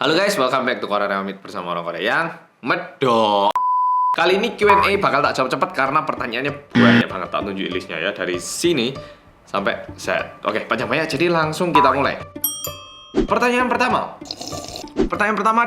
Halo guys, welcome back to Korea Ramit bersama orang Korea yang medok. Kali ini Q&A bakal tak jawab cepat karena pertanyaannya banyak banget. Tak tunjuk listnya ya dari sini sampai Z. Oke, panjang banyak jadi langsung kita mulai. Pertanyaan pertama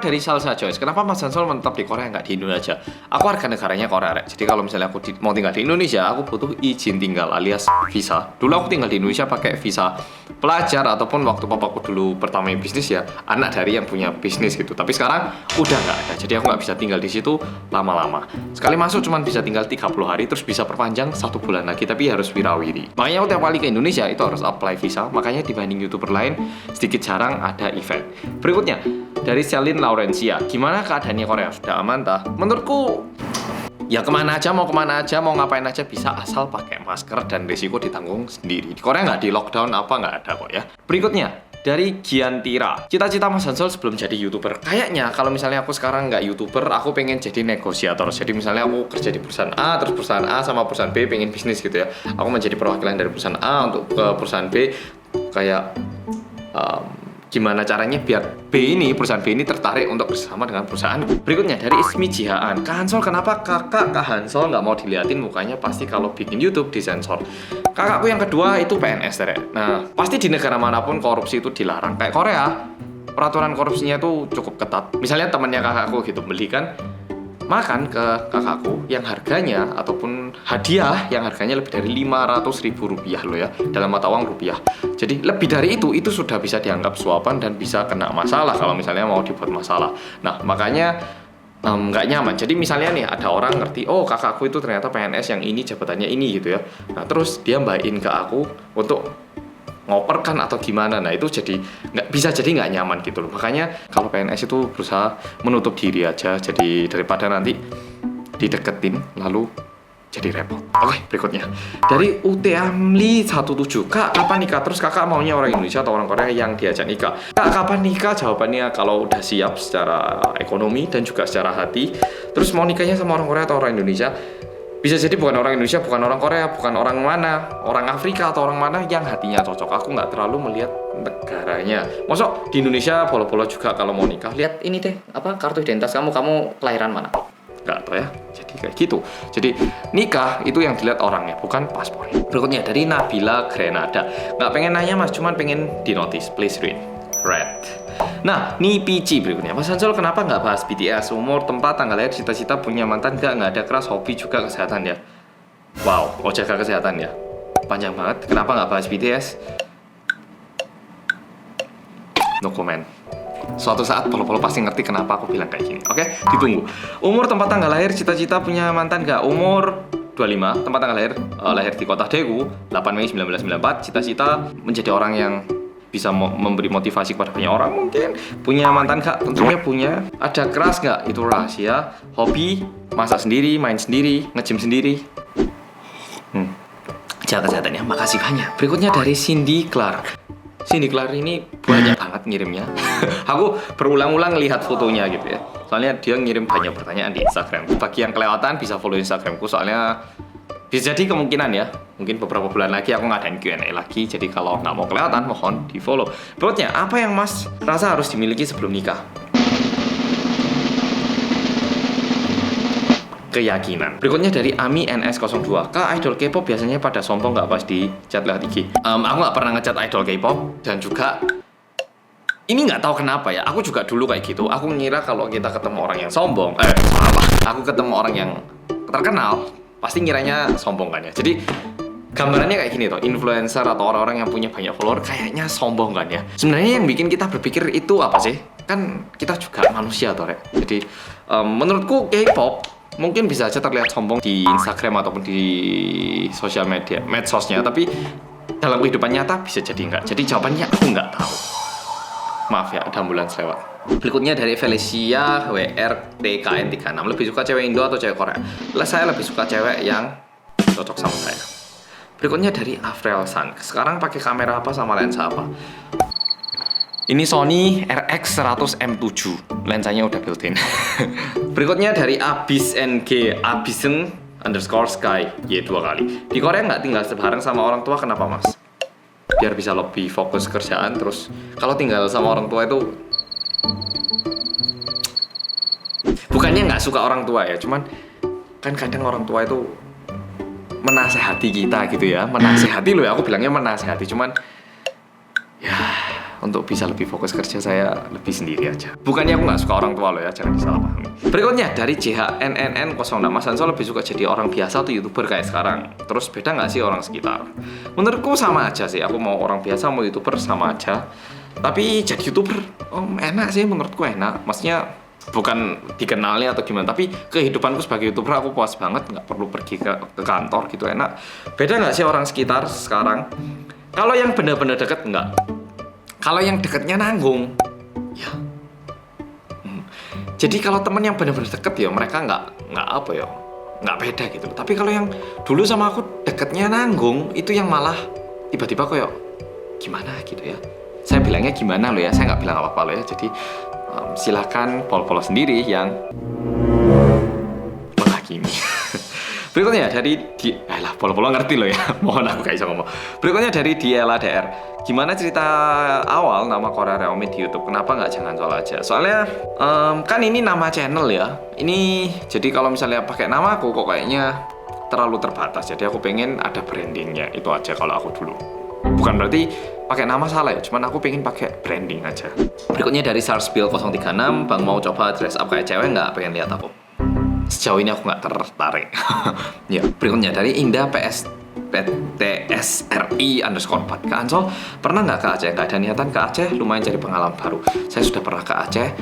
dari Salsa Joyce. Kenapa Mas Hansol menetap di Korea nggak di Indonesia? Aku warga negaranya Korea, Rek. Jadi kalau misalnya aku mau tinggal di Indonesia, aku butuh izin tinggal alias visa. Dulu aku tinggal di Indonesia pakai visa pelajar ataupun waktu papaku dulu pertama bisnis ya, anak dari yang punya bisnis gitu. Tapi sekarang udah nggak ada. Jadi aku nggak bisa tinggal di situ lama-lama. Sekali masuk cuma bisa tinggal 30 hari, terus bisa perpanjang 1 bulan lagi. Tapi harus wirawiri. Makanya aku tiap kali ke Indonesia itu harus apply visa. Makanya dibanding YouTuber lain sedikit jarang ada event. Berikutnya dari Celine Laurencia, gimana keadaannya Korea? Sudah aman tah? Menurutku ya kemana aja, mau ngapain aja bisa asal pakai masker dan risiko ditanggung sendiri. Di Korea nggak di lockdown apa nggak ada kok ya. Berikutnya dari Giantira, cita-cita Mas Hansol sebelum jadi YouTuber. Kayaknya kalau misalnya aku sekarang nggak YouTuber, aku pengen jadi negosiator. Jadi misalnya aku kerja di perusahaan A, terus perusahaan A sama perusahaan B pengen bisnis gitu ya. Aku menjadi perwakilan dari perusahaan A untuk ke perusahaan B, kayak gimana caranya biar perusahaan B ini tertarik untuk bersama dengan perusahaan. Berikutnya dari Ismi Jihaan, Kak Hansol, kenapa Kak Hansol nggak mau diliatin mukanya? Pasti kalau bikin YouTube disensor. Kakakku yang kedua itu PNS, Rek. Nah, pasti di negara manapun korupsi itu dilarang. Kayak Korea, peraturan korupsinya itu cukup ketat. Misalnya temannya kakakku gitu belikan makan ke kakakku yang harganya ataupun hadiah yang harganya lebih dari 500.000 rupiah loh ya, dalam mata uang rupiah. Jadi lebih dari itu sudah bisa dianggap suapan dan bisa kena masalah kalau misalnya mau dibuat masalah. Nah makanya nggak nyaman. Jadi misalnya nih ada orang ngerti, oh kakakku itu ternyata PNS yang ini jabatannya ini gitu ya. Nah terus dia mbakin ke aku untuk ngoperkan atau gimana, nah itu jadi nggak nyaman gitu loh. Makanya kalau PNS itu berusaha menutup diri aja, jadi daripada nanti dideketin lalu jadi repot. Oke, berikutnya dari Uteamli 17, Kak kapan nikah? Terus kakak maunya orang Indonesia atau orang Korea yang diajak nikah? Kak kapan nikah? Jawabannya kalau udah siap secara ekonomi dan juga secara hati. Terus mau nikahnya sama orang Korea atau orang Indonesia? Bisa jadi bukan orang Indonesia, bukan orang Korea, bukan orang mana, orang Afrika atau orang mana yang hatinya cocok. Aku nggak terlalu melihat negaranya. Masuk di Indonesia polo-polo juga kalau mau nikah. Lihat ini deh, kartu identitas kamu kelahiran mana? Nggak tahu ya. Jadi kayak gitu. Jadi nikah itu yang dilihat orangnya, bukan paspornya. Berikutnya dari Nabila Grenada. Nggak pengen nanya mas, cuman pengen di notice. Please read. Nah, nih PC berikutnya. Mas Hansol kenapa nggak bahas BTS? Umur, tempat, tanggal lahir, cita-cita, punya mantan nggak ada keras, hobi juga kesehatan ya. Wow, jaga kesehatan ya. Panjang banget. Kenapa nggak bahas BTS? No comment. Suatu saat polo-polo pasti ngerti kenapa aku bilang kayak gini. Oke, ditunggu. Umur, tempat, tanggal lahir, cita-cita, punya mantan nggak? Umur 25, tempat tanggal lahir di kota Daegu, 8 Mei 1994. Cita-cita menjadi orang yang bisa memberi motivasi kepada banyak orang mungkin. Punya mantan kak? Tentunya punya. Ada keras nggak? Itu rahasia. Hobi, masak sendiri, main sendiri, nge-gym sendiri. Jaga kesehatannya. Makasih banyak. Berikutnya dari Cindy Clark. Cindy Clark ini banyak banget ngirimnya. Aku berulang-ulang lihat fotonya gitu ya. Soalnya dia ngirim banyak pertanyaan di Instagram. Bagi yang kelewatan bisa follow Instagramku, soalnya bisa jadi kemungkinan ya, mungkin beberapa bulan lagi aku ngadain Q&A lagi. Jadi kalau nggak mau kelewatan, mohon di follow. Berikutnya, apa yang mas rasa harus dimiliki sebelum nikah? Keyakinan. Berikutnya dari Ami NS02, Kak idol K-pop biasanya pada sombong nggak pas di chat lewat IG? Aku nggak pernah ngechat idol K-pop, dan juga ini nggak tahu kenapa ya, aku juga dulu kayak gitu. Aku ngira kalau kita ketemu orang yang sombong, aku ketemu orang yang terkenal, pasti ngiranya sombong kan ya. Jadi gambarannya kayak gini toh, influencer atau orang-orang yang punya banyak follower kayaknya sombong kan ya. Sebenarnya yang bikin kita berpikir itu apa sih? Kan kita juga manusia toh, Rek. Jadi menurutku K-pop mungkin bisa aja terlihat sombong di Instagram ataupun di sosial media, medsosnya, tapi dalam kehidupan nyata bisa jadi enggak. Jadi jawabannya aku nggak tahu. Maaf ya, ada ambulans lewat. Berikutnya dari Felicia WRTKN36. Lebih suka cewek Indo atau cewek Korea? Saya lebih suka cewek yang cocok sama saya. Berikutnya dari Avril San. Sekarang pakai kamera apa sama lensa apa? Ini Sony RX100 M7. Lensanya udah built-in. Berikutnya dari Abisen _sky Y 2 kali. Di Korea nggak tinggal sebareng sama orang tua, kenapa mas? Biar bisa lebih fokus kerjaan. Terus kalau tinggal sama orang tua itu Bukannya nggak suka orang tua ya, cuman kan kadang orang tua itu menasehati kita gitu ya. Menasehati loh ya, aku bilangnya menasehati. Cuman ya untuk bisa lebih fokus kerja saya lebih sendiri aja. Bukannya aku nggak suka orang tua loh ya, jangan disalahpahami. Berikutnya dari JHNNN06, Mas Ansol lebih suka jadi orang biasa atau YouTuber kayak sekarang? Terus beda nggak sih orang sekitar? Menurutku sama aja sih, aku mau orang biasa mau YouTuber sama aja. Tapi jadi YouTuber enak sih, menurutku enak. Maksudnya bukan dikenalnya atau gimana, tapi kehidupanku sebagai YouTuber aku puas banget, nggak perlu pergi ke kantor gitu, enak. Beda nggak sih orang sekitar sekarang? Kalau yang benar-benar deket nggak. Kalau yang deketnya nanggung, ya. Jadi kalau temen yang benar-benar deket ya mereka nggak apa ya, nggak beda gitu. Tapi kalau yang dulu sama aku deketnya nanggung, itu yang malah tiba-tiba kayak gimana gitu ya. Saya bilangnya gimana loh ya, saya nggak bilang apa-apa loh ya. Jadi silakan pol-pol sendiri yang menghakimi. Berikutnya dari pol-pol ngerti loh ya. Mohon aku gak bisa ngomong. Berikutnya dari Diela DR. Gimana cerita awal nama Korea Reomid di YouTube? Kenapa nggak Jangan Sol aja? Soalnya kan ini nama channel ya. Ini jadi kalau misalnya pakai nama aku kok kayaknya terlalu terbatas. Jadi aku pengen ada brandingnya, itu aja kalau aku dulu. Bukan berarti pakai nama salah ya, cuman aku pengen pakai branding aja. Berikutnya dari Sarsbill 036, Bang mau coba dress up kayak cewek nggak? Pengen lihat aku. Sejauh ini aku nggak tertarik. Ya, berikutnya dari Indah PTSRI_4. Kak Ansol, pernah nggak ke Aceh? Nggak ada niatan ke Aceh, lumayan cari pengalaman baru. Saya sudah pernah ke Aceh.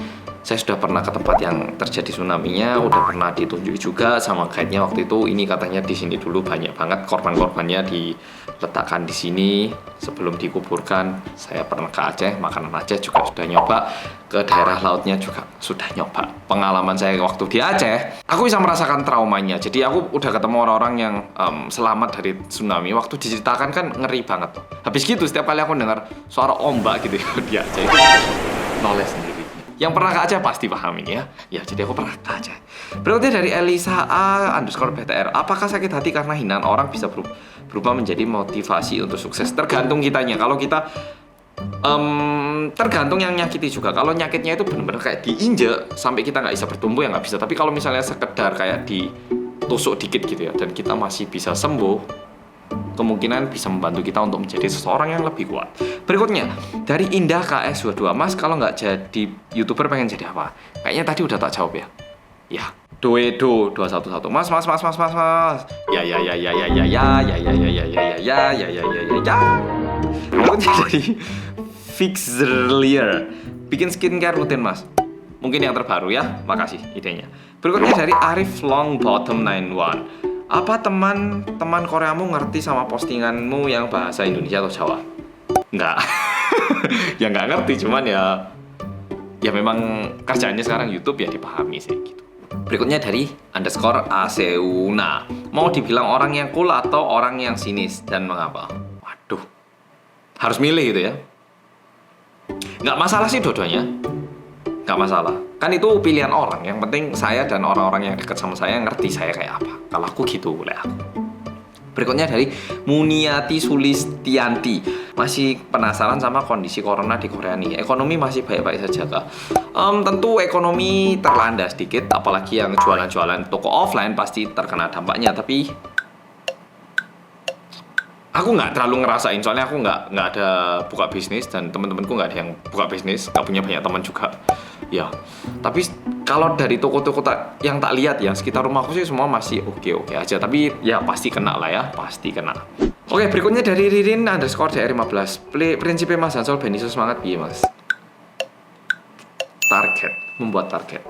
Saya sudah pernah ke tempat yang terjadi tsunami-nya, udah pernah ditunjuk juga sama guide-nya waktu itu. Ini katanya di sini dulu banyak banget korban-korbannya diletakkan di sini sebelum dikuburkan. Saya pernah ke Aceh, makanan Aceh juga sudah nyoba, ke daerah lautnya juga sudah nyoba. Pengalaman saya waktu di Aceh, aku bisa merasakan traumanya. Jadi aku udah ketemu orang-orang yang selamat dari tsunami. Waktu diceritakan kan ngeri banget. Habis gitu setiap kali aku dengar suara ombak gitu di Aceh itu noleh sendiri. Yang pernah ke Aceh pasti paham ini ya. Ya, jadi aku pernah ke Aceh. Berikutnya dari Elisa A_BTR. Apakah sakit hati karena hinaan orang bisa berubah menjadi motivasi untuk sukses? Tergantung kitanya. Kalau kita tergantung yang nyakiti juga. Kalau nyakitnya itu benar-benar kayak diinjek sampai kita nggak bisa bertumbuh ya nggak bisa. Tapi kalau misalnya sekedar kayak ditusuk dikit gitu ya dan kita masih bisa sembuh, kemungkinan bisa membantu kita untuk menjadi seseorang yang lebih kuat. Berikutnya dari Indah KS22, Mas kalau nggak jadi YouTuber pengen jadi apa? Kayaknya tadi udah tak jawab ya. Ya, Doedo 211. Mas. Ya. Berikutnya dari Fixerlier. Bikin skincare rutin, Mas. Mungkin yang terbaru ya. Makasih idenya. Berikutnya dari Arif Longbottom 91. Apa teman-teman Koreamu ngerti sama postinganmu yang bahasa Indonesia atau Jawa? Enggak. Ya nggak ngerti, cuman ya memang kerjaannya sekarang YouTube ya dipahami sih gitu. Berikutnya dari _Aseuna. Mau dibilang orang yang cool atau orang yang sinis dan mengapa? Waduh. Harus milih gitu ya. Nggak masalah sih dua-duanya. Nggak masalah. Kan itu pilihan orang. Yang penting saya dan orang-orang yang dekat sama saya ngerti saya kayak apa. Kalau aku gitu boleh aku. Berikutnya dari Muniati Sulistianti. Masih penasaran sama kondisi corona di Korea nih. Ekonomi masih baik-baik saja kah? Tentu ekonomi terlanda sedikit. Apalagi yang jualan-jualan toko offline pasti terkena dampaknya. Tapi aku nggak terlalu ngerasain. Soalnya aku nggak ada buka bisnis. Dan teman-temanku nggak ada yang buka bisnis. Nggak punya banyak teman juga. Ya, tapi kalau dari toko-toko yang tak lihat ya sekitar rumahku sih semua masih oke aja. Tapi ya pasti kena lah ya, pasti kena. Oke, berikutnya dari Ririn _DR15. Prinsipnya Mas Ansol ben iso semangat piye Mas? Target, membuat target.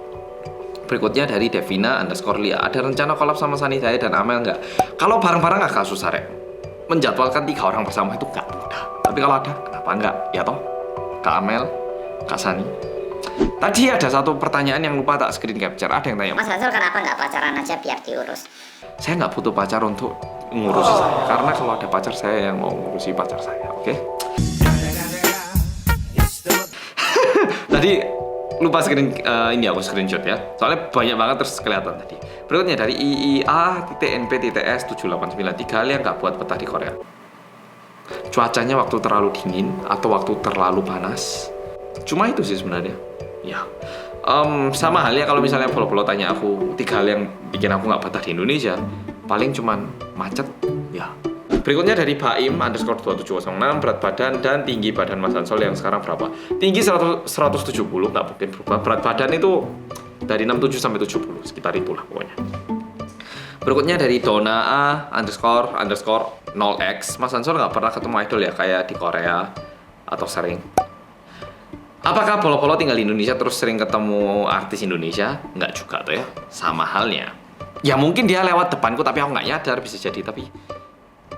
Berikutnya dari Devina _Lia. Ada rencana collab sama Sani saya dan Amel nggak? Kalau bareng-bareng agak susah rek. Menjadwalkan 3 orang bersama itu nggak mudah. Tapi kalau ada, kenapa nggak? Ya toh, Kak Amel, Kak Sani. Tadi ada satu pertanyaan yang lupa tak screen capture. Ada yang tanya, Mas Ansol kenapa nggak pacaran aja biar diurus? Saya nggak butuh pacar untuk ngurusi saya. Karena kalau ada pacar saya yang mau ngurusi pacar saya, oke? Tadi lupa ini aku screenshot ya. Soalnya banyak banget terus kelihatan tadi. Berikutnya dari IIA.NP.TS7893. Hal yang nggak buat betah di Korea. Cuacanya waktu terlalu dingin atau waktu terlalu panas. Cuma itu sih sebenarnya. Ya, sama halnya kalau misalnya follow tanya aku 3 hal yang bikin aku nggak betah di Indonesia, paling cuman macet, ya. Berikutnya dari Baim _ 2706, berat badan dan tinggi badan Mas Ansol yang sekarang berapa? Tinggi 170, nggak mungkin berubah. Berat badan itu dari 67 sampai 70, sekitar itulah pokoknya. Berikutnya dari Dona A _ 0x, Mas Ansol nggak pernah ketemu idol ya kayak di Korea atau sering? Apakah Polo tinggal di Indonesia terus sering ketemu artis Indonesia? Nggak juga tuh ya, sama halnya. Ya mungkin dia lewat depanku tapi aku nggak nyadar, bisa jadi, tapi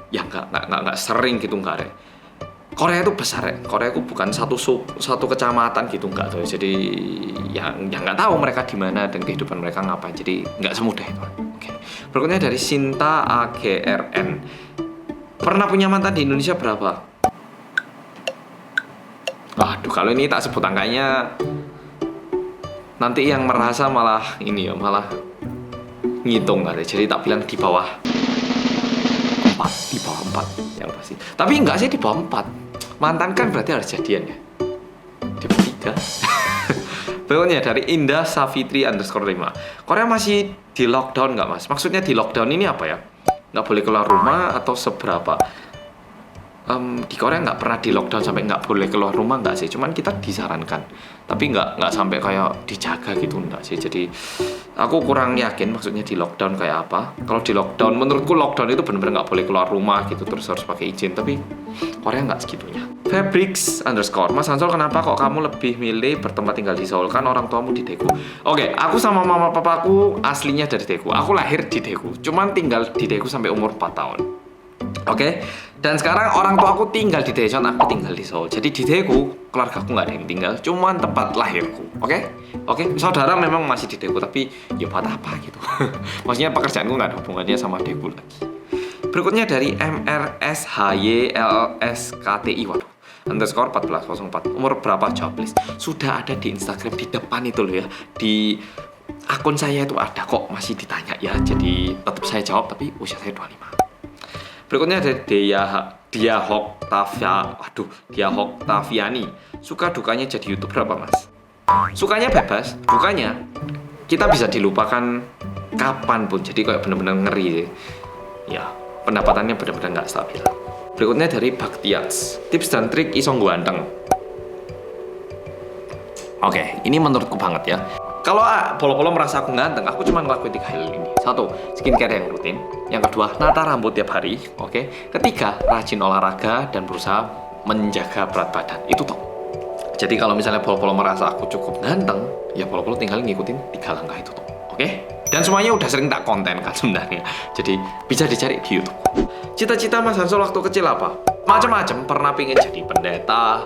ya nggak sering gitu, nggak. Korea itu besar ya, Korea itu bukan satu kecamatan gitu, nggak tuh. Jadi ya nggak tahu mereka di mana dan kehidupan mereka ngapain, jadi nggak semudah itu. Oke. Berikutnya dari Sinta AGRN, pernah punya mantan di Indonesia berapa? Waduh, kalau ini tak sebut angkanya, nanti yang merasa malah ini ya, malah ngitung kali. Jadi tak bilang di bawah 4 yang pasti. Tapi enggak sih di bawah 4. Mantan kan berarti harus jadian ya. Di bawah 3. Berikutnya dari Indah Safitri _ 5. Korea masih di lockdown nggak Mas? Maksudnya di lockdown ini apa ya? Nggak boleh keluar rumah atau seberapa? Di Korea nggak pernah di lockdown sampai nggak boleh keluar rumah, nggak sih, cuman kita disarankan, tapi nggak sampai kayak dijaga gitu, nggak sih. Jadi aku kurang yakin maksudnya di lockdown kayak apa. Kalau di lockdown, menurutku lockdown itu benar-benar nggak boleh keluar rumah gitu, terus harus pakai izin, tapi Korea nggak segitunya. Fabrics _ Mas Ansol, kenapa kok kamu lebih milih bertempat tinggal di Seoul, kan orang tuamu di Daegu? Oke, aku sama mama papaku aslinya dari Daegu, aku lahir di Daegu, cuman tinggal di Daegu sampai umur 4 tahun. Oke, dan sekarang orang tua aku tinggal di Daejeon, aku tinggal di Seoul. Jadi di Daegu, keluarga aku nggak ada yang tinggal, cuman tempat lahirku. Oke, saudara memang masih di Daegu, tapi ya buat apa gitu. Maksudnya pekerjaanku nggak ada hubungannya sama Daegu lagi. Berikutnya dari MRSHYLSKTI, waduh, _1404. Umur berapa? Jawab please. Sudah ada di Instagram di depan itu loh ya, di akun saya itu ada kok, masih ditanya ya. Jadi tetap saya jawab, tapi usia saya 25. Berikutnya ada Dia Hoktaviani. Suka dukanya jadi YouTuber apa Mas? Sukanya bebas, dukanya kita bisa dilupakan kapanpun. Jadi kayak bener-bener ngeri sih. Ya, pendapatannya bener-bener nggak stabil. Berikutnya dari Baktiats, tips dan trik iso ganteng. Oke, ini menurutku banget ya. Kalau Polo merasa aku ganteng, aku cuma ngelakuin 3 hal ini. 1, skincare yang rutin. Yang kedua, nata rambut tiap hari. Oke. Ketiga, rajin olahraga dan berusaha menjaga berat badan. Itu top. Jadi kalau misalnya Polo merasa aku cukup ganteng, ya Polo tinggal ngikutin 3 langkah itu top. Oke? Dan semuanya udah sering tak konten kan sebenarnya. Jadi bisa dicari di YouTube. Cita-cita Mas Ansol waktu kecil apa? Macam-macam. Pernah pengen jadi pendeta,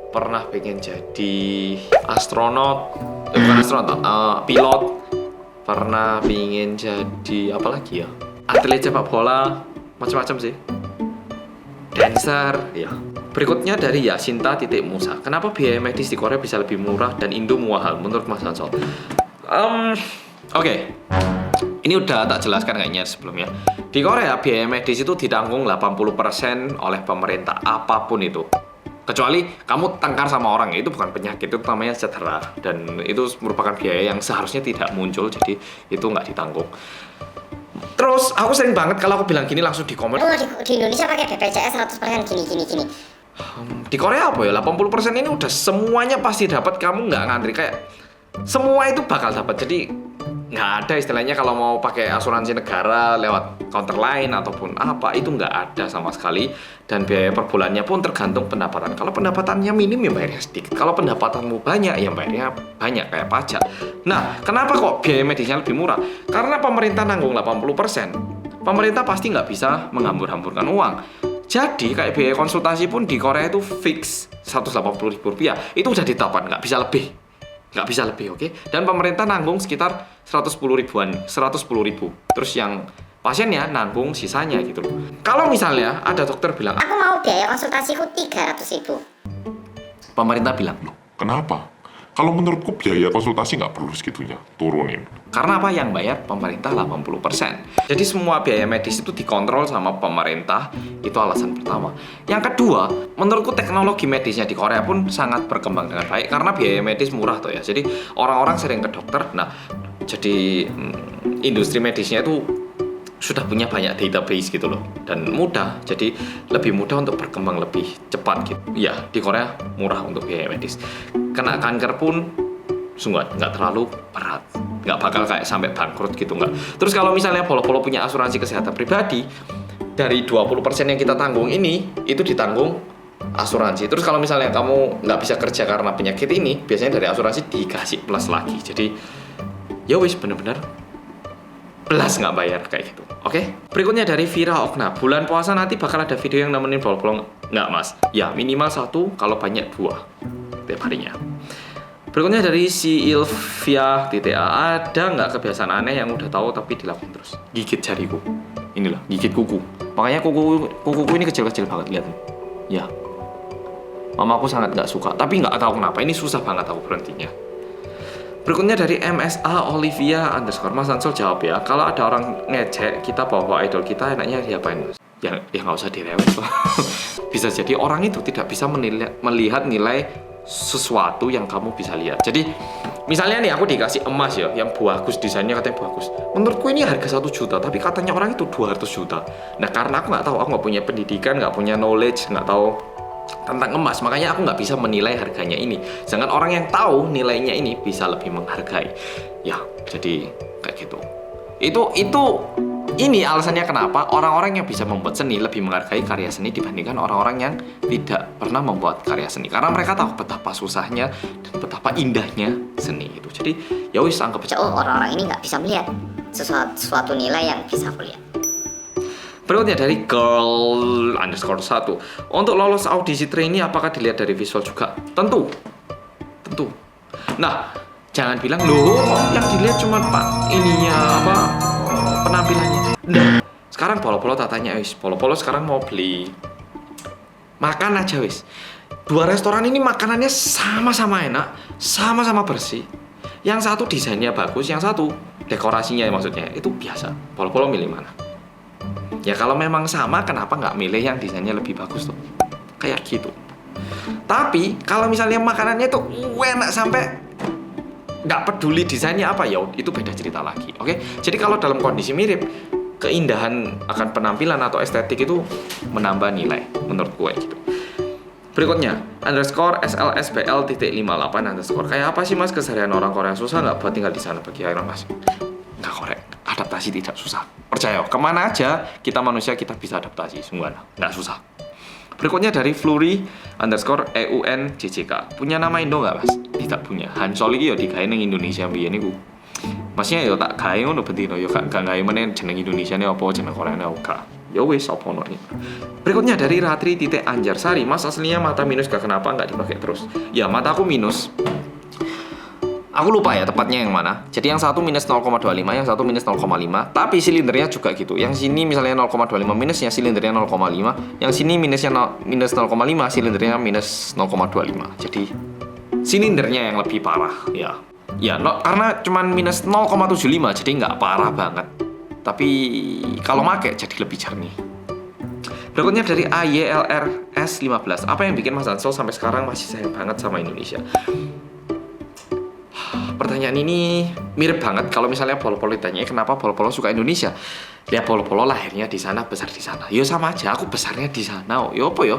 pernah pengen jadi astronot, bukan astronot, pilot, pernah pengen jadi apa lagi ya, atlet sepak bola, macam-macam sih, dancer ya. Berikutnya dari Yasinta Musa, kenapa biaya medis di Korea bisa lebih murah dan Indo mahal menurut Mas Ansol? Oke. Ini udah tak jelaskan kayaknya sebelumnya. Di Korea biaya medis itu ditanggung 80% oleh pemerintah, apapun itu. Kecuali kamu tengkar sama orang, itu bukan penyakit, itu namanya cedera, dan itu merupakan biaya yang seharusnya tidak muncul, jadi itu nggak ditanggung. Terus aku sering banget kalau aku bilang gini langsung di komen, di Indonesia pakai BPJS 100% gini. Di Korea apa ya, 80% ini udah semuanya pasti dapat, kamu nggak ngantri, kayak semua itu bakal dapat. Jadi nggak ada istilahnya kalau mau pakai asuransi negara lewat counter lain ataupun apa, itu nggak ada sama sekali. Dan biaya per bulannya pun tergantung pendapatan. Kalau pendapatannya minim ya bayarnya sedikit, kalau pendapatanmu banyak ya bayarnya banyak kayak pajak. Nah, kenapa kok biaya medisnya lebih murah? Karena pemerintah nanggung 80%. Pemerintah pasti nggak bisa menghambur-hamburkan uang. Jadi kayak biaya konsultasi pun di Korea itu fix Rp180.000, itu udah ditetapkan, nggak bisa lebih, oke? Dan pemerintah nanggung sekitar 110.000-an, 110.000. Terus yang pasiennya nanggung sisanya gitu loh. Kalau misalnya ada dokter bilang, Aku mau biaya konsultasiku 300.000. pemerintah bilang, loh, Kenapa? Kalau menurutku biaya konsultasi nggak perlu segitunya, turunin. Karena apa? Yang bayar pemerintah 80%. Jadi semua biaya medis itu dikontrol sama pemerintah, itu alasan pertama. Yang kedua, menurutku teknologi medisnya di Korea pun sangat berkembang dengan baik karena biaya medis murah tuh ya. Jadi orang-orang sering ke dokter. Nah, jadi industri medisnya itu sudah punya banyak database gitu loh, dan mudah, jadi lebih mudah untuk berkembang lebih cepat gitu. Ya, di Korea murah untuk biaya medis. Kena kanker pun sungguh nggak terlalu berat, nggak bakal kayak sampai bangkrut gitu, nggak. Terus kalau misalnya Polo-Polo punya asuransi kesehatan pribadi, dari 20% yang kita tanggung ini, itu ditanggung asuransi. Terus kalau misalnya kamu nggak bisa kerja karena penyakit ini, biasanya dari asuransi dikasih plus lagi. Jadi ya wis, bener-bener plus nggak bayar kayak gitu. Oke? Berikutnya dari Vira Okna, bulan puasa nanti bakal ada video yang nemenin Polo-Polo nggak mas? Ya minimal 1, kalau banyak 2 tiap harinya. Berikutnya dari si Ilvia TTA, ada nggak kebiasaan aneh yang udah tahu tapi dilakukan terus? Gigit jariku, inilah gigit kuku. Makanya kukuku ini kecil-kecil banget, lihat. Ya, mamaku sangat nggak suka, tapi nggak tahu kenapa ini susah banget aku berhentinya. Berikutnya dari MSA Olivia _ Mas Ansel jawab ya, kalau ada orang ngecek kita bawa idol kita, enaknya diapain mas? Ya nggak usah direwet. Bisa jadi orang itu tidak bisa melihat nilai sesuatu yang kamu bisa lihat. Jadi misalnya nih aku dikasih emas ya, yang bagus, desainnya katanya bagus. Menurutku ini harga 1 juta, tapi katanya orang itu 200 juta. Nah karena aku nggak tahu, aku nggak punya pendidikan, nggak punya knowledge, nggak tahu tentang emas, makanya aku nggak bisa menilai harganya ini. Sedangkan orang yang tahu nilainya ini bisa lebih menghargai. Ya, jadi kayak gitu. Ini alasannya kenapa orang-orang yang bisa membuat seni lebih menghargai karya seni dibandingkan orang-orang yang tidak pernah membuat karya seni. Karena mereka tahu betapa susahnya dan betapa indahnya seni itu. Jadi ya wis, anggap aja. Oh, orang-orang ini nggak bisa melihat sesuatu nilai yang bisa aku lihat. Berikutnya dari girl _1, untuk lolos audisi trainee apakah dilihat dari visual juga? Tentu. Nah, jangan bilang loh yang dilihat cuma penampilannya. Nah, sekarang Polo-Polo tak tanya wis, Polo-Polo sekarang mau beli makan aja wis. 2 restoran ini makanannya sama-sama enak, sama-sama bersih. Yang satu desainnya bagus, yang satu dekorasinya maksudnya itu biasa. Polo-Polo milih mana? Ya kalau memang sama, kenapa nggak milih yang desainnya lebih bagus tuh? Kayak gitu. Tapi kalau misalnya makanannya tuh enak sampai nggak peduli desainnya apa, ya itu beda cerita lagi. Oke? Jadi kalau dalam kondisi mirip, keindahan akan penampilan atau estetik itu menambah nilai menurut gue gitu. Berikutnya _SLSBL.58 kayak apa sih mas keseharian orang Korea, susah nggak buat tinggal di sana bagi Iron Mas? Nggak korek. Adaptasi tidak susah. Percaya, kemana aja kita manusia kita bisa adaptasi, sungguh nggak susah. Berikutnya dari Flurry _EUNJJK, punya nama Indo nggak mas? Tidak punya. Hansol iki ya digawe ning Indonesia biyen niku. Maksudnya ya tak gawe ngono bendino ya gak gawe meneh jeneng Indonesia ne apa jeneng Korea ne ora. Ya wis apa ono iki. Berikutnya dari Ratri_Anjarsari, mas aslinya mata minus gak kenapa nggak dipakai terus? Ya mataku minus. Aku lupa ya tepatnya yang mana. Jadi yang satu minus 0,25, yang satu minus 0,5. Tapi silindernya juga gitu. Yang sini misalnya 0,25 minusnya, silindernya 0,5. Yang sini minusnya minus 0,5, silindernya minus 0,25. Jadi silindernya yang lebih parah. Ya, karena cuman minus 0,75, jadi nggak parah banget. Tapi kalau make jadi lebih jernih. Berikutnya dari AYLRS15, apa yang bikin Mas Ansel sampai sekarang masih sayang banget sama Indonesia? Pertanyaan ini mirip banget kalau misalnya Polo-Polo ditanya kenapa Polo-Polo suka Indonesia. Ya Polo-Polo lahirnya di sana, besar di sana. Yo sama aja, aku besarnya di sana. Yo apa yo?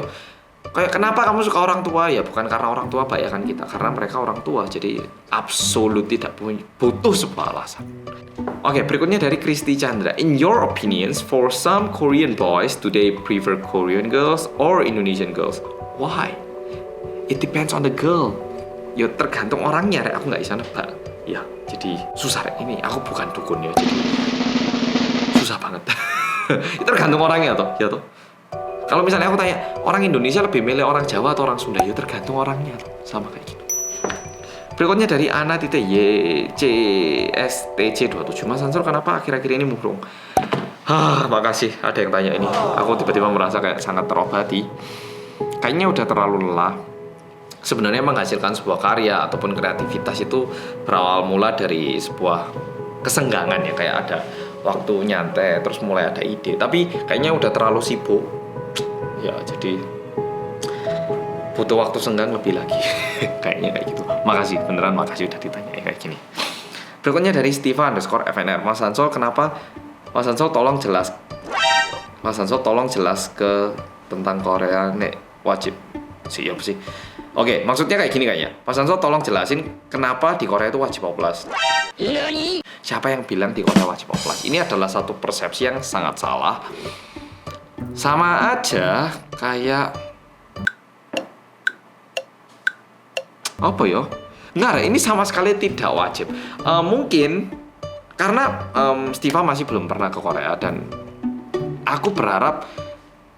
Kayak kenapa kamu suka orang tua? Ya bukan karena orang tua bayakan kita, karena mereka orang tua. Jadi absolut tidak butuh sebuah alasan. Oke, berikutnya dari Kristi Chandra. In your opinions, for some Korean boys, do they prefer Korean girls or Indonesian girls? Why? It depends on the girl. Ya tergantung orangnya, aku nggak bisa nebak. Ya, jadi susah ini. Aku bukan dukun ya, jadi susah banget. Itu tergantung orangnya toh, ya toh. Kalau misalnya aku tanya, orang Indonesia lebih milih orang Jawa atau orang Sunda? Ya tergantung orangnya toh, sama kayak gitu. Berikutnya dari Ana_YCSTC27, Mas Ansel kenapa akhir-akhir ini murung? Makasih ada yang tanya ini. Aku tiba-tiba merasa kayak sangat terobati. Kayaknya udah terlalu lelah. sebenarnya menghasilkan sebuah karya ataupun kreativitas itu berawal mula dari sebuah kesenggangan ya, kayak ada waktu nyantai terus mulai ada ide, tapi kayaknya udah terlalu sibuk ya, jadi butuh waktu senggang lebih lagi. Kayaknya kayak gitu. Makasih, beneran makasih udah ditanya kayak gini. Berikutnya dari Stiva_FNR. Mas Ansol, kenapa Mas Ansol tolong jelas ke tentang Korea nek wajib sih, apa sih? Oke, maksudnya kayak gini kayaknya. Mas Ansol tolong jelasin kenapa di Korea itu wajib oplas. Siapa yang bilang di Korea wajib oplas? Ini adalah satu persepsi yang sangat salah. Sama aja kayak apa ya? Enggak, ini sama sekali tidak wajib. Mungkin karena Stiva masih belum pernah ke Korea dan aku berharap,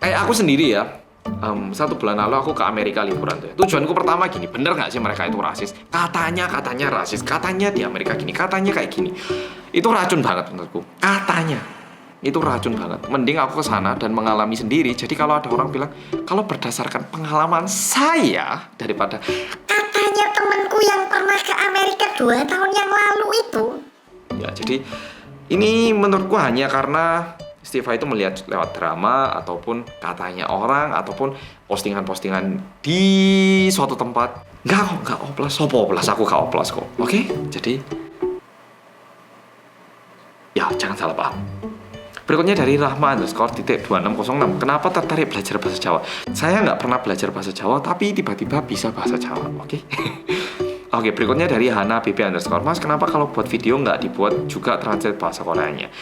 aku sendiri ya, 1 bulan lalu aku ke Amerika liburan tuh. Tujuanku pertama gini, bener nggak sih mereka itu rasis? Katanya rasis, katanya di Amerika gini, katanya kayak gini. Itu racun banget menurutku. Katanya itu racun banget. Mending aku ke sana dan mengalami sendiri. Jadi kalau ada orang bilang, kalau berdasarkan pengalaman saya daripada Katanya temanku yang pernah ke Amerika 2 tahun yang lalu itu. ya, jadi ini menurutku hanya karena Stiva itu melihat lewat drama ataupun katanya orang ataupun postingan-postingan di suatu tempat. Enggak oplas, sopo oplas, aku gak oplas kok. Oke? Jadi ya jangan salah paham. Berikutnya dari Rahma_2606. Kenapa tertarik belajar bahasa Jawa? Saya nggak pernah belajar bahasa Jawa, tapi tiba-tiba bisa bahasa Jawa. Oke? Oke, berikutnya dari Hana_BB_. Mas, kenapa kalau buat video nggak dibuat juga translate bahasa Koreanya?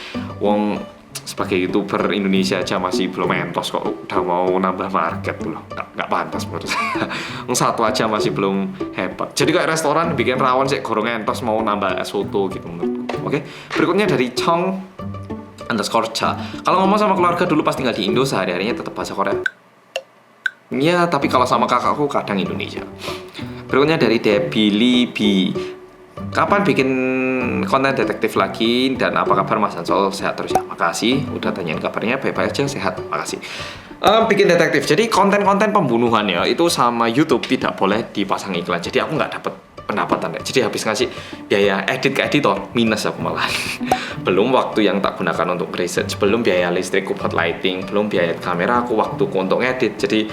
Wong sebagai YouTuber Indonesia aja masih belum entos kok, udah mau nambah market loh. Nggak pantas menurut saya. Satu aja masih belum hebat. Jadi kayak restoran bikin rawon sih gorong entos mau nambah soto gitu menurutku. Oke? Berikutnya dari Chong_Cha. Kalau ngomong sama keluarga dulu pas tinggal di Indo, sehari-harinya tetap bahasa Korea. Ya, tapi kalau sama kakakku kadang Indonesia. Berikutnya dari Debbie B. Kapan bikin konten detektif lagi dan apa kabar Mas Ansol? Sehat terus ya. Makasih udah tanyain kabarnya, baik-baik aja, sehat. Makasih. Bikin detektif. Jadi konten-konten pembunuhan ya itu sama YouTube tidak boleh dipasang iklan. Jadi aku nggak dapet pendapatan ya. Jadi habis ngasih biaya edit ke editor minus aku malah. Belum waktu yang tak gunakan untuk research, belum biaya listrikku buat lighting, belum biaya kamera aku, waktuku untuk ngedit. Jadi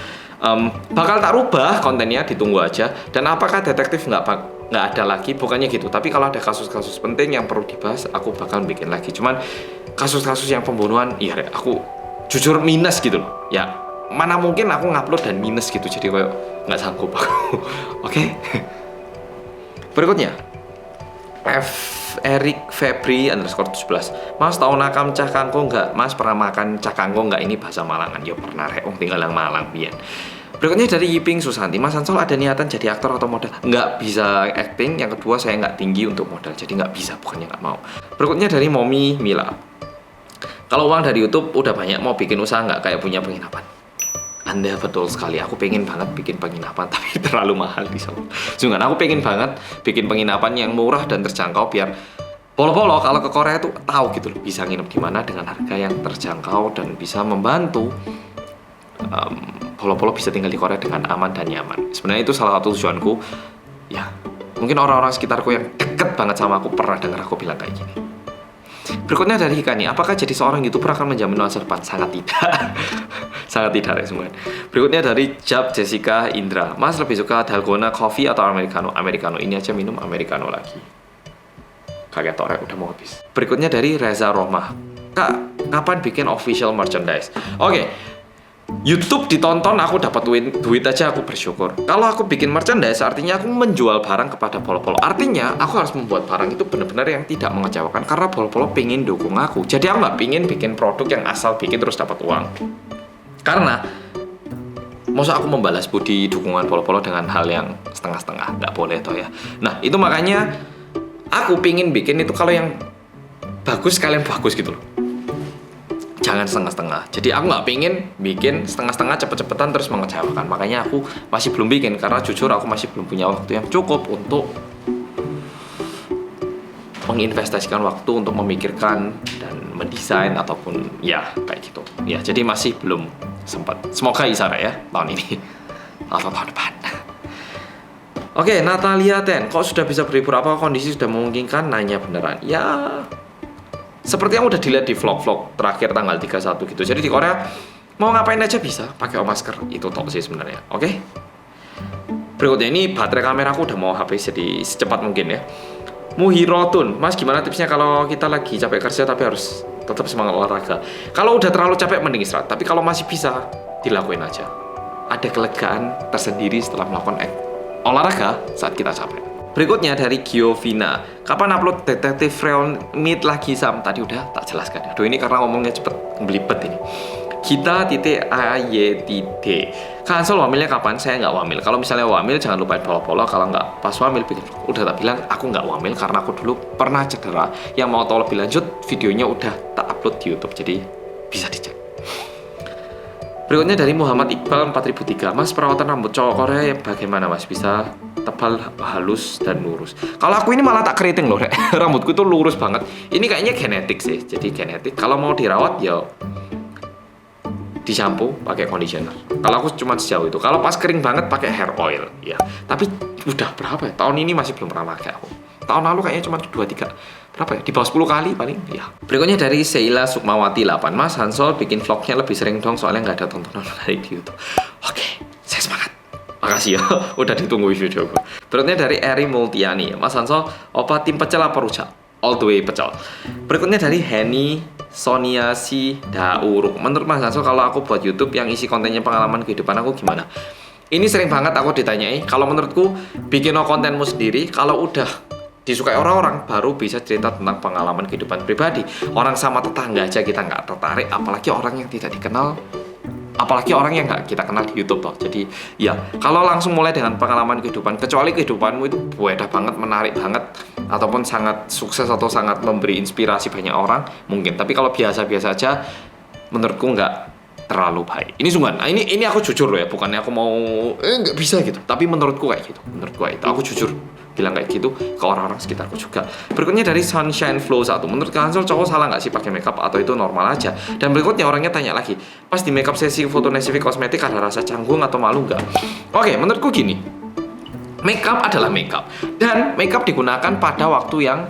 bakal tak rubah kontennya, ditunggu aja. Dan apakah detektif nggak ada lagi? Bukannya gitu. Tapi kalau ada kasus-kasus penting yang perlu dibahas, aku bakal bikin lagi. Cuman kasus-kasus yang pembunuhan, iya aku jujur minus gitu loh. Ya mana mungkin aku ngupload dan minus gitu. Jadi kayak nggak sanggup aku. Oke? Berikutnya Erik Febri _17. Mas tahu nakam cah kangkung nggak? Mas pernah makan cah kangkung nggak? Ini bahasa Malangan. Yo pernah tinggal yang Malang pian. Berikutnya dari Yiping Susanti. Mas Ansol ada niatan jadi aktor atau model? Nggak bisa acting. Yang kedua saya nggak tinggi untuk model, jadi nggak bisa, bukannya nggak mau. Berikutnya dari Momi Mila. Kalau uang dari YouTube udah banyak, mau bikin usaha nggak kayak punya penginapan? Anda betul sekali, aku pengen banget bikin penginapan tapi terlalu mahal di sana. Jangan, aku pengen banget bikin penginapan yang murah dan terjangkau biar polo-polo kalau ke Korea tuh tahu gitu loh bisa nginep di mana dengan harga yang terjangkau dan bisa membantu polo-polo bisa tinggal di Korea dengan aman dan nyaman. Sebenarnya itu salah satu tujuanku. Ya, mungkin orang-orang sekitarku yang deket banget sama aku pernah dengar aku bilang kayak gini. Berikutnya dari Hikani, apakah jadi seorang YouTuber akan menjamin masa depan? Sangat tidak. Sangat tidak ya semua. Berikutnya dari Jab Jessica Indra. Mas lebih suka dalgona coffee atau americano? Americano. Ini aja minum americano lagi. Kaget torek udah mau habis. Berikutnya dari Reza Rohmah. Kak, kapan bikin official merchandise? Oke. YouTube ditonton aku dapat duit aja aku bersyukur. Kalau aku bikin merchandise artinya aku menjual barang kepada polo-polo. Artinya aku harus membuat barang itu benar-benar yang tidak mengecewakan karena polo-polo pengen dukung aku. Jadi aku nggak pengen bikin produk yang asal bikin terus dapat uang. Karena masa aku membalas budi dukungan polo-polo dengan hal yang setengah-setengah, nggak boleh toh ya. Nah itu makanya aku pengen bikin itu kalau yang bagus kalian bagus gitu loh. Jangan setengah-setengah. Jadi aku nggak pengen bikin setengah-setengah cepet-cepetan terus mengecewakan. Makanya aku masih belum bikin karena jujur aku masih belum punya waktu yang cukup untuk menginvestasikan waktu untuk memikirkan dan mendesain ataupun ya kayak gitu. Ya jadi masih belum sempat. Semoga Isara ya tahun ini atau tahun depan. Oke, Natalia Ten, kok sudah bisa berlibur? Apa kondisi sudah memungkinkan? Nanya beneran. Ya, seperti yang udah dilihat di vlog-vlog terakhir tanggal 31 gitu. Jadi di Korea mau ngapain aja bisa pakai masker. Itu tok sih sebenarnya. Oke. Berikutnya ini baterai kameraku udah mau habis, jadi secepat mungkin ya. Muhirotun, Mas gimana tipsnya kalau kita lagi capek kerja tapi harus tetap semangat olahraga? Kalau udah terlalu capek mending istirahat, tapi kalau masih bisa dilakuin aja. Ada kelegaan tersendiri setelah melakukan olahraga saat kita capek. Berikutnya dari Giovina, kapan upload detektif Reunit lagi Sam? Tadi udah tak jelaskan. Aduh ini karena ngomongnya cepet belibet ini. Kita Kak Ansel wamilnya kapan? Saya nggak wamil. Kalau misalnya wamil jangan lupain follow. Kalau nggak pas wamil bikin vlog. Udah tak bilang aku nggak wamil karena aku dulu pernah cedera. Yang mau tahu lebih lanjut videonya udah tak upload di YouTube, jadi bisa dicek. Berikutnya dari Muhammad Iqbal 4003, Mas perawatan rambut cowok Korea bagaimana Mas? Bisa tebal, halus, dan lurus. Kalau aku ini malah tak keriting loh, rambutku tuh lurus banget. Ini kayaknya genetik sih, jadi genetik. Kalau mau dirawat ya di shampoo pakai conditioner. Kalau aku cuma sejauh itu. Kalau pas kering banget pakai hair oil, ya. Tapi udah berapa ya? Tahun ini masih belum pernah pakai aku. Tahun lalu kayaknya cuma 2-3 berapa ya? Di bawah 10 kali paling ya. Berikutnya dari Sheila Sukmawati 8, Mas Hansol bikin vlognya lebih sering dong soalnya nggak ada tontonan dari di YouTube. Oke, saya semangat. Makasih ya, udah ditunggu video gue. Berikutnya dari Eri Multiani, Mas Hansol, opa tim pecel apa rujak? All the way pecel. Berikutnya dari Henny Sonia Si Dauruk, menurut Mas Hansol kalau aku buat YouTube yang isi kontennya pengalaman kehidupan aku gimana? Ini sering banget aku ditanyai. Kalau menurutku bikin kontenmu sendiri, kalau udah disukai orang-orang baru bisa cerita tentang pengalaman kehidupan pribadi. Orang sama tetangga aja kita nggak tertarik, apalagi orang yang tidak dikenal, apalagi orang yang nggak kita kenal di YouTube toh. Jadi ya kalau langsung mulai dengan pengalaman kehidupan, kecuali kehidupanmu itu buedah banget, menarik banget, ataupun sangat sukses atau sangat memberi inspirasi banyak orang mungkin. Tapi kalau biasa-biasa aja, menurutku nggak terlalu baik. Ini sungguhan. Nah, ini aku jujur loh ya, bukannya aku mau nggak bisa gitu. Tapi menurutku kayak gitu. Menurutku itu aku jujur bilang kayak gitu ke orang-orang sekitarku juga. Berikutnya dari Sunshine Flow 1, menurut Kak Hansol cowok salah nggak sih pakai makeup atau itu normal aja? Dan berikutnya orangnya tanya lagi, pas di makeup sesi foto Nesivi kosmetik ada rasa canggung atau malu nggak? Oke, menurutku gini, makeup adalah makeup dan makeup digunakan pada waktu yang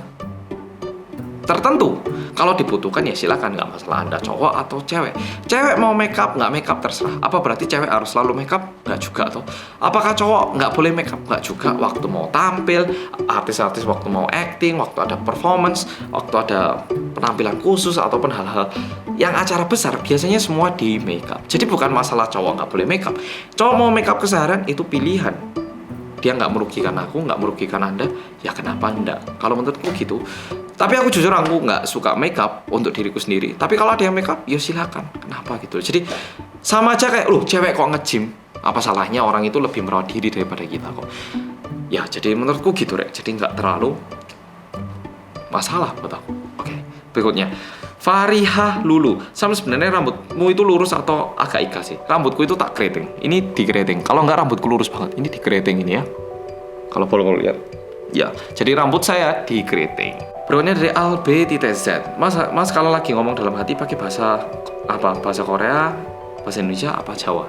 tertentu. Kalau dibutuhkan ya silakan, nggak masalah Anda cowok atau cewek. Cewek mau makeup nggak makeup terserah. Apa berarti cewek harus selalu makeup? Nggak juga tuh. Apakah cowok nggak boleh makeup? Nggak juga. Waktu mau tampil, artis-artis waktu mau acting, waktu ada performance, waktu ada penampilan khusus ataupun hal-hal yang acara besar biasanya semua di makeup. Jadi bukan masalah cowok nggak boleh makeup. Cowok mau makeup keseharian itu pilihan. Dia nggak merugikan aku, nggak merugikan Anda, ya kenapa enggak? Kalau menurutku gitu. Tapi aku jujur aku nggak suka makeup untuk diriku sendiri. Tapi kalau ada yang makeup, ya silakan. Kenapa gitu? Jadi sama aja kayak, loh cewek kok nge-gym? Apa salahnya orang itu lebih merawat diri daripada kita kok? Ya jadi menurutku gitu Rek. Jadi nggak terlalu masalah buat aku. Oke. Berikutnya Fariha Lulu, Sam sebenarnya rambutmu itu lurus atau agak ika sih? Rambutku itu tak keriting. Ini di keriting. Kalau nggak rambutku lurus banget. Ini di keriting ini ya. Kalau boleh lihat. Ya, jadi rambut saya di keriting. Berikutnya dari Alb.Z, Mas kalau lagi ngomong dalam hati pakai bahasa apa? Bahasa Korea, bahasa Indonesia, apa Jawa?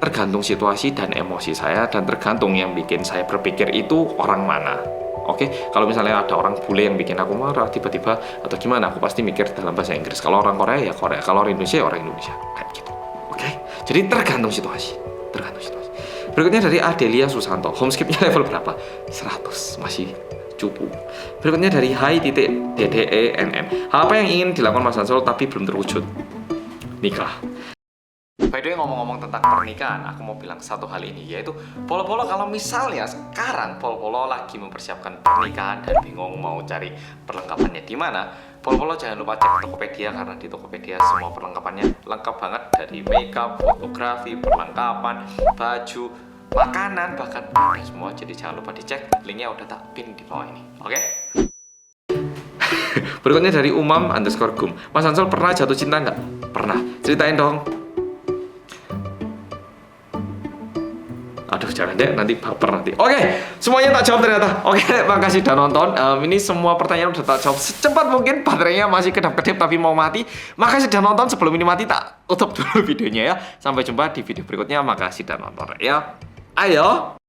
Tergantung situasi dan emosi saya, dan tergantung yang bikin saya berpikir itu orang mana. Oke, kalau misalnya ada orang bule yang bikin aku marah tiba-tiba atau gimana, aku pasti mikir dalam bahasa Inggris. Kalau orang Korea ya Korea, kalau orang Indonesia ya orang Indonesia, kayak gitu. Oke, jadi tergantung situasi, tergantung situasi. Berikutnya dari Adelia Susanto, homeskipnya level berapa? 100, masih cupu. Berikutnya dari Hai.DDENN, hal apa yang ingin dilakukan Mas Hansol tapi belum terwujud? Nikah. By the way, ngomong-ngomong tentang pernikahan, aku mau bilang satu hal ini, yaitu Polo-Polo kalau misalnya sekarang Polo-Polo lagi mempersiapkan pernikahan dan bingung mau cari perlengkapannya di mana, Polo-Polo jangan lupa cek Tokopedia, karena di Tokopedia semua perlengkapannya lengkap banget, dari makeup, fotografi, perlengkapan, baju, makanan, bahkan ada semua. Jadi jangan lupa dicek, linknya udah tak pin di bawah ini. Oke? Berikutnya dari Umam_Gum, Mas Hansol pernah jatuh cinta nggak? Pernah. Ceritain dong. Aduh, jangan deh, nanti baper nanti. Oke, semuanya tak jawab ternyata. Oke, makasih udah nonton. Ini semua pertanyaan udah tak jawab secepat mungkin. Baterainya masih kedap-kedip tapi mau mati. Makasih udah nonton. Sebelum ini mati tak tutup dulu videonya ya. Sampai jumpa di video berikutnya. Makasih udah nonton ya. Ayo.